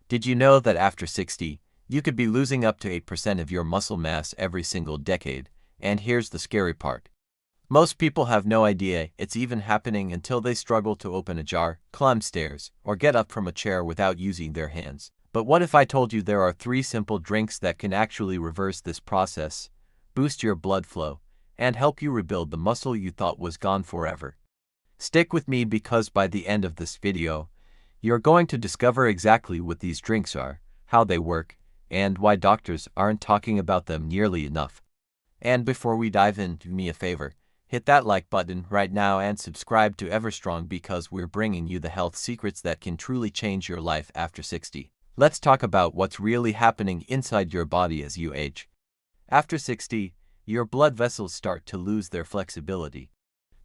Did you know that after 60, you could be losing up to 8% of your muscle mass every single decade? And here's the scary part. Most people have no idea it's even happening until they struggle to open a jar, climb stairs, or get up from a chair without using their hands. But what if I told you there are 3 simple drinks that can actually reverse this process, boost your blood flow, and help you rebuild the muscle you thought was gone forever? Stick with me because by the end of this video, you're going to discover exactly what these drinks are, how they work, and why doctors aren't talking about them nearly enough. And before we dive in, do me a favor. Hit that like button right now and subscribe to Everstrong because we're bringing you the health secrets that can truly change your life after 60. Let's talk about what's really happening inside your body as you age. After 60, your blood vessels start to lose their flexibility.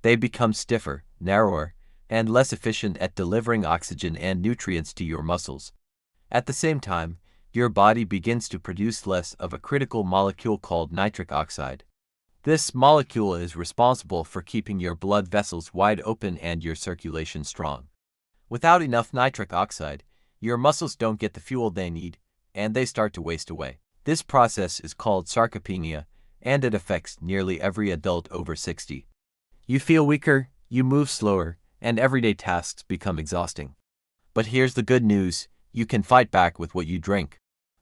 They become stiffer, narrower, and less efficient at delivering oxygen and nutrients to your muscles. At the same time, your body begins to produce less of a critical molecule called nitric oxide. This molecule is responsible for keeping your blood vessels wide open and your circulation strong. Without enough nitric oxide, your muscles don't get the fuel they need, and they start to waste away. This process is called sarcopenia, and it affects nearly every adult over 60. You feel weaker, you move slower, and everyday tasks become exhausting. But here's the good news, you can fight back with what you drink.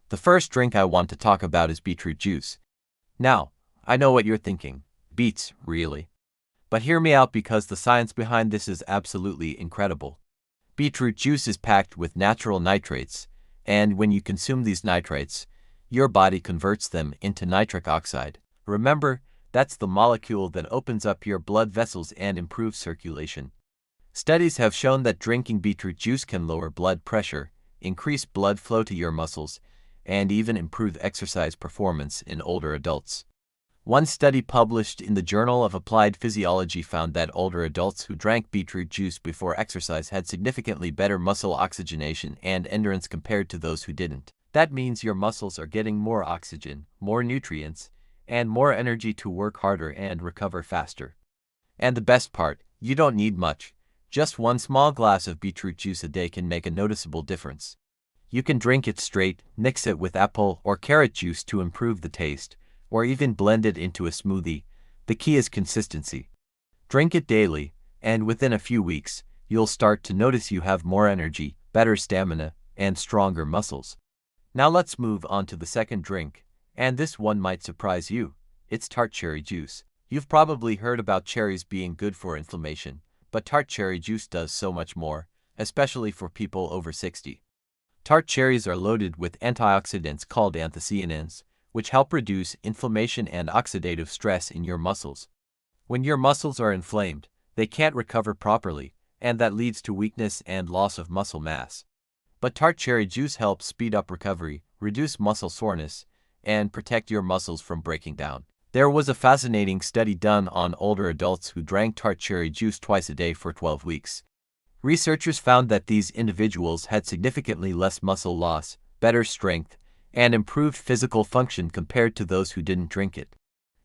The first drink I want to talk about is beetroot juice. Now, I know what you're thinking. Beets, really? But hear me out because the science behind this is absolutely incredible. Beetroot juice is packed with natural nitrates, and when you consume these nitrates, your body converts them into nitric oxide. Remember, that's the molecule that opens up your blood vessels and improves circulation. Studies have shown that drinking beetroot juice can lower blood pressure, increase blood flow to your muscles, and even improve exercise performance in older adults. One study published in the Journal of Applied Physiology found that older adults who drank beetroot juice before exercise had significantly better muscle oxygenation and endurance compared to those who didn't. That means your muscles are getting more oxygen, more nutrients, and more energy to work harder and recover faster. And the best part, you don't need much. Just one small glass of beetroot juice a day can make a noticeable difference. You can drink it straight, mix it with apple or carrot juice to improve the taste, or even blend it into a smoothie. The key is consistency. Drink it daily, and within a few weeks, you'll start to notice you have more energy, better stamina, and stronger muscles. Now let's move on to the second drink, and this one might surprise you. It's tart cherry juice. You've probably heard about cherries being good for inflammation, but tart cherry juice does so much more, especially for people over 60. Tart cherries are loaded with antioxidants called anthocyanins, which help reduce inflammation and oxidative stress in your muscles. When your muscles are inflamed, they can't recover properly, and that leads to weakness and loss of muscle mass. But tart cherry juice helps speed up recovery, reduce muscle soreness, and protect your muscles from breaking down. There was a fascinating study done on older adults who drank tart cherry juice twice a day for 12 weeks. Researchers found that these individuals had significantly less muscle loss, better strength, and improved physical function compared to those who didn't drink it.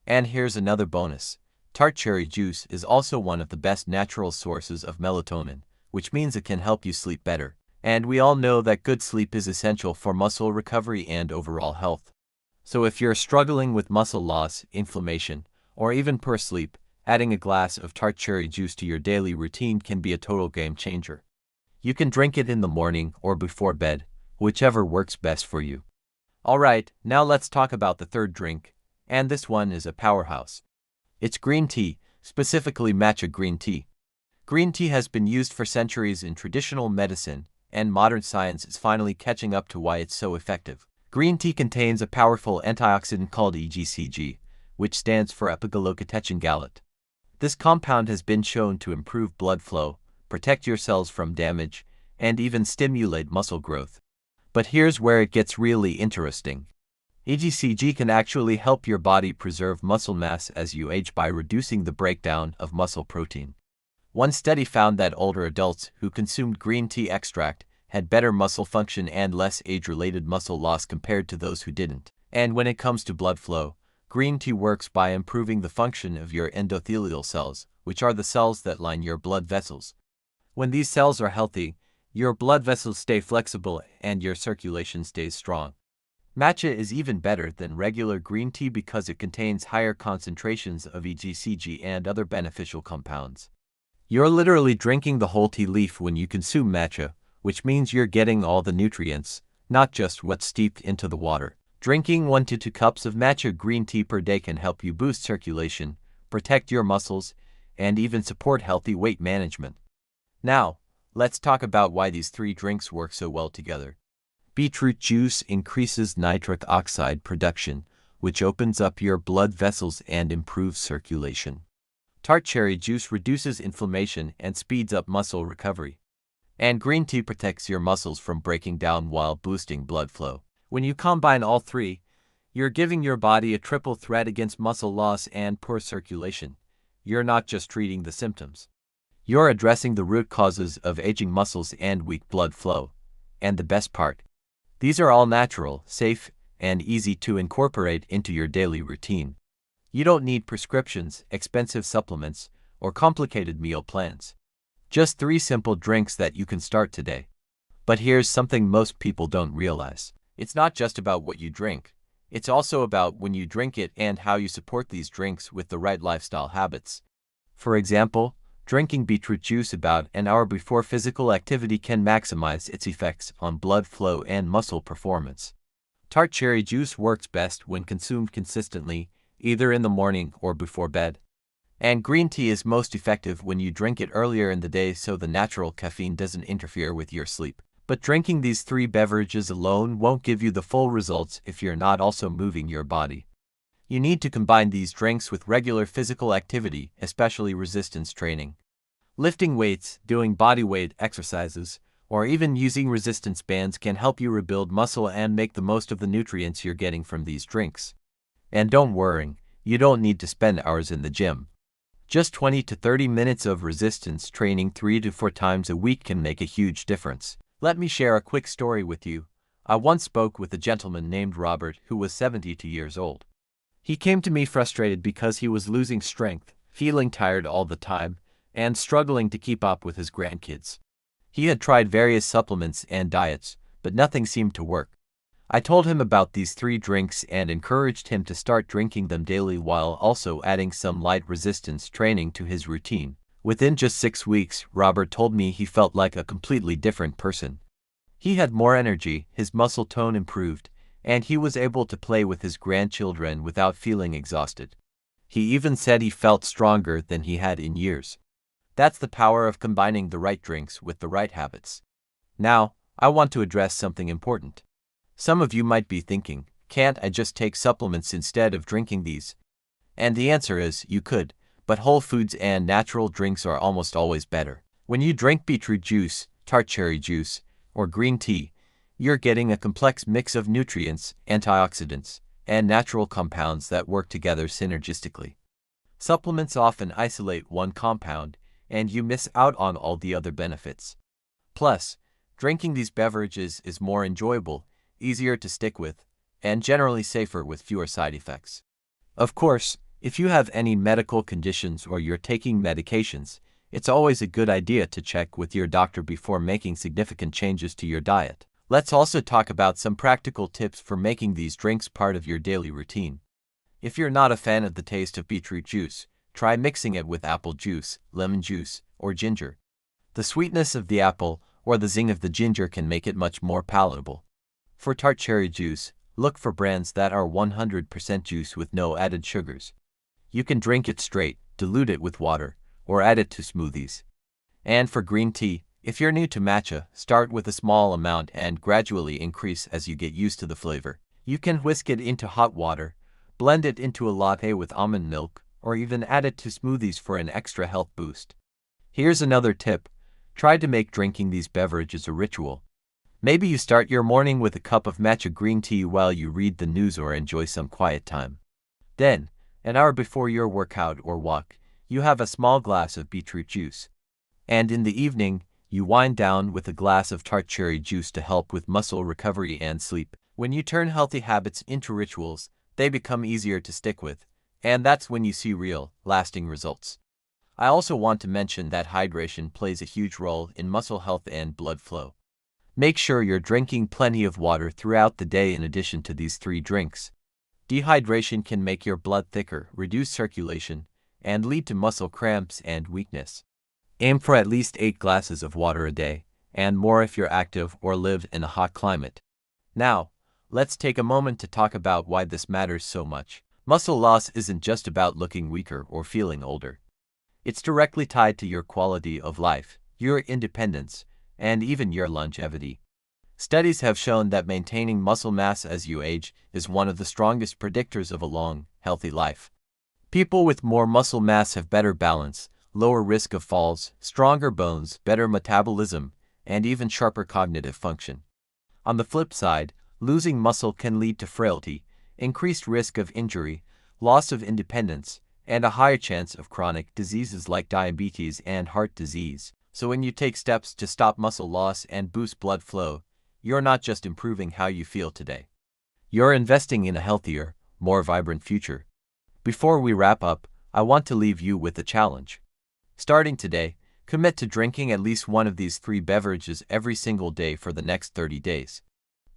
And here's another bonus. Tart cherry juice is also one of the best natural sources of melatonin, which means it can help you sleep better. And we all know that good sleep is essential for muscle recovery and overall health. So if you're struggling with muscle loss, inflammation, or even poor sleep, adding a glass of tart cherry juice to your daily routine can be a total game changer. You can drink it in the morning or before bed, whichever works best for you. Alright, now let's talk about the third drink, and this one is a powerhouse. It's green tea, specifically matcha green tea. Green tea has been used for centuries in traditional medicine, and modern science is finally catching up to why it's so effective. Green tea contains a powerful antioxidant called EGCG, which stands for epigallocatechin gallate. This compound has been shown to improve blood flow, protect your cells from damage, and even stimulate muscle growth. But here's where it gets really interesting. EGCG can actually help your body preserve muscle mass as you age by reducing the breakdown of muscle protein. One study found that older adults who consumed green tea extract had better muscle function and less age-related muscle loss compared to those who didn't. And when it comes to blood flow, green tea works by improving the function of your endothelial cells, which are the cells that line your blood vessels. When these cells are healthy, Your blood vessels stay flexible and your circulation stays strong. Matcha is even better than regular green tea because it contains higher concentrations of EGCG and other beneficial compounds. You're literally drinking the whole tea leaf when you consume matcha, which means you're getting all the nutrients, not just what's steeped into the water. Drinking 1 to 2 cups of matcha green tea per day can help you boost circulation, protect your muscles, and even support healthy weight management. Now, let's talk about why these 3 drinks work so well together. Beetroot juice increases nitric oxide production, which opens up your blood vessels and improves circulation. Tart cherry juice reduces inflammation and speeds up muscle recovery. And green tea protects your muscles from breaking down while boosting blood flow. When you combine all 3, you're giving your body a triple threat against muscle loss and poor circulation. You're not just treating the symptoms. You're addressing the root causes of aging muscles and weak blood flow. And the best part, these are all natural, safe, and easy to incorporate into your daily routine. You don't need prescriptions, expensive supplements, or complicated meal plans. Just 3 simple drinks that you can start today. But here's something most people don't realize. It's not just about what you drink. It's also about when you drink it and how you support these drinks with the right lifestyle habits. For example, drinking beetroot juice about an hour before physical activity can maximize its effects on blood flow and muscle performance. Tart cherry juice works best when consumed consistently, either in the morning or before bed. And green tea is most effective when you drink it earlier in the day so the natural caffeine doesn't interfere with your sleep. But drinking these 3 beverages alone won't give you the full results if you're not also moving your body. You need to combine these drinks with regular physical activity, especially resistance training. Lifting weights, doing bodyweight exercises, or even using resistance bands can help you rebuild muscle and make the most of the nutrients you're getting from these drinks. And don't worry, you don't need to spend hours in the gym. Just 20 to 30 minutes of resistance training 3 to 4 times a week can make a huge difference. Let me share a quick story with you. I once spoke with a gentleman named Robert who was 72 years old. He came to me frustrated because he was losing strength, feeling tired all the time, and struggling to keep up with his grandkids. He had tried various supplements and diets, but nothing seemed to work. I told him about these 3 drinks and encouraged him to start drinking them daily while also adding some light resistance training to his routine. Within just 6 weeks, Robert told me he felt like a completely different person. He had more energy, his muscle tone improved, and he was able to play with his grandchildren without feeling exhausted. He even said he felt stronger than he had in years. That's the power of combining the right drinks with the right habits. Now, I want to address something important. Some of you might be thinking, can't I just take supplements instead of drinking these? And the answer is, you could, but whole foods and natural drinks are almost always better. When you drink beetroot juice, tart cherry juice, or green tea, you're getting a complex mix of nutrients, antioxidants, and natural compounds that work together synergistically. Supplements often isolate one compound, and you miss out on all the other benefits. Plus, drinking these beverages is more enjoyable, easier to stick with, and generally safer with fewer side effects. Of course, if you have any medical conditions or you're taking medications, it's always a good idea to check with your doctor before making significant changes to your diet. Let's also talk about some practical tips for making these drinks part of your daily routine. If you're not a fan of the taste of beetroot juice, try mixing it with apple juice, lemon juice, or ginger. The sweetness of the apple or the zing of the ginger can make it much more palatable. For tart cherry juice, look for brands that are 100% juice with no added sugars. You can drink it straight, dilute it with water, or add it to smoothies. And for green tea, if you're new to matcha, start with a small amount and gradually increase as you get used to the flavor. You can whisk it into hot water, blend it into a latte with almond milk, or even add it to smoothies for an extra health boost. Here's another tip. Try to make drinking these beverages a ritual. Maybe you start your morning with a cup of matcha green tea while you read the news or enjoy some quiet time. Then, an hour before your workout or walk, you have a small glass of beetroot juice. And in the evening, you wind down with a glass of tart cherry juice to help with muscle recovery and sleep. When you turn healthy habits into rituals, they become easier to stick with, and that's when you see real, lasting results. I also want to mention that hydration plays a huge role in muscle health and blood flow. Make sure you're drinking plenty of water throughout the day in addition to these 3 drinks. Dehydration can make your blood thicker, reduce circulation, and lead to muscle cramps and weakness. Aim for at least 8 glasses of water a day, and more if you're active or live in a hot climate. Now, let's take a moment to talk about why this matters so much. Muscle loss isn't just about looking weaker or feeling older. It's directly tied to your quality of life, your independence, and even your longevity. Studies have shown that maintaining muscle mass as you age is one of the strongest predictors of a long, healthy life. People with more muscle mass have better balance, lower risk of falls, stronger bones, better metabolism, and even sharper cognitive function. On the flip side, losing muscle can lead to frailty, increased risk of injury, loss of independence, and a higher chance of chronic diseases like diabetes and heart disease. So when you take steps to stop muscle loss and boost blood flow, you're not just improving how you feel today. You're investing in a healthier, more vibrant future. Before we wrap up, I want to leave you with a challenge. Starting today, commit to drinking at least one of these 3 beverages every single day for the next 30 days.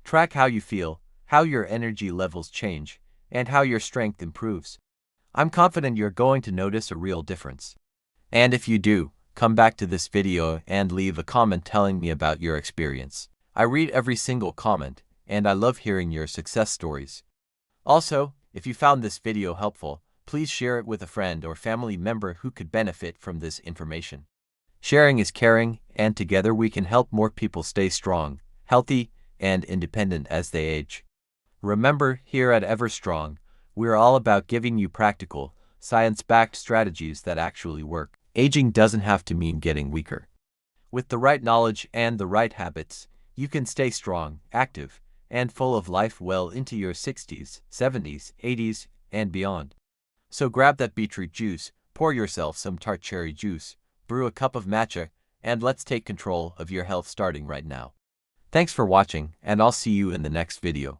Track how you feel, how your energy levels change, and how your strength improves. I'm confident you're going to notice a real difference. And if you do, come back to this video and leave a comment telling me about your experience. I read every single comment, and I love hearing your success stories. Also, if you found this video helpful, please share it with a friend or family member who could benefit from this information. Sharing is caring, and together we can help more people stay strong, healthy, and independent as they age. Remember, here at Everstrong, we're all about giving you practical, science-backed strategies that actually work. Aging doesn't have to mean getting weaker. With the right knowledge and the right habits, you can stay strong, active, and full of life well into your 60s, 70s, 80s, and beyond. So grab that beetroot juice, pour yourself some tart cherry juice, brew a cup of matcha, and let's take control of your health starting right now. Thanks for watching, and I'll see you in the next video.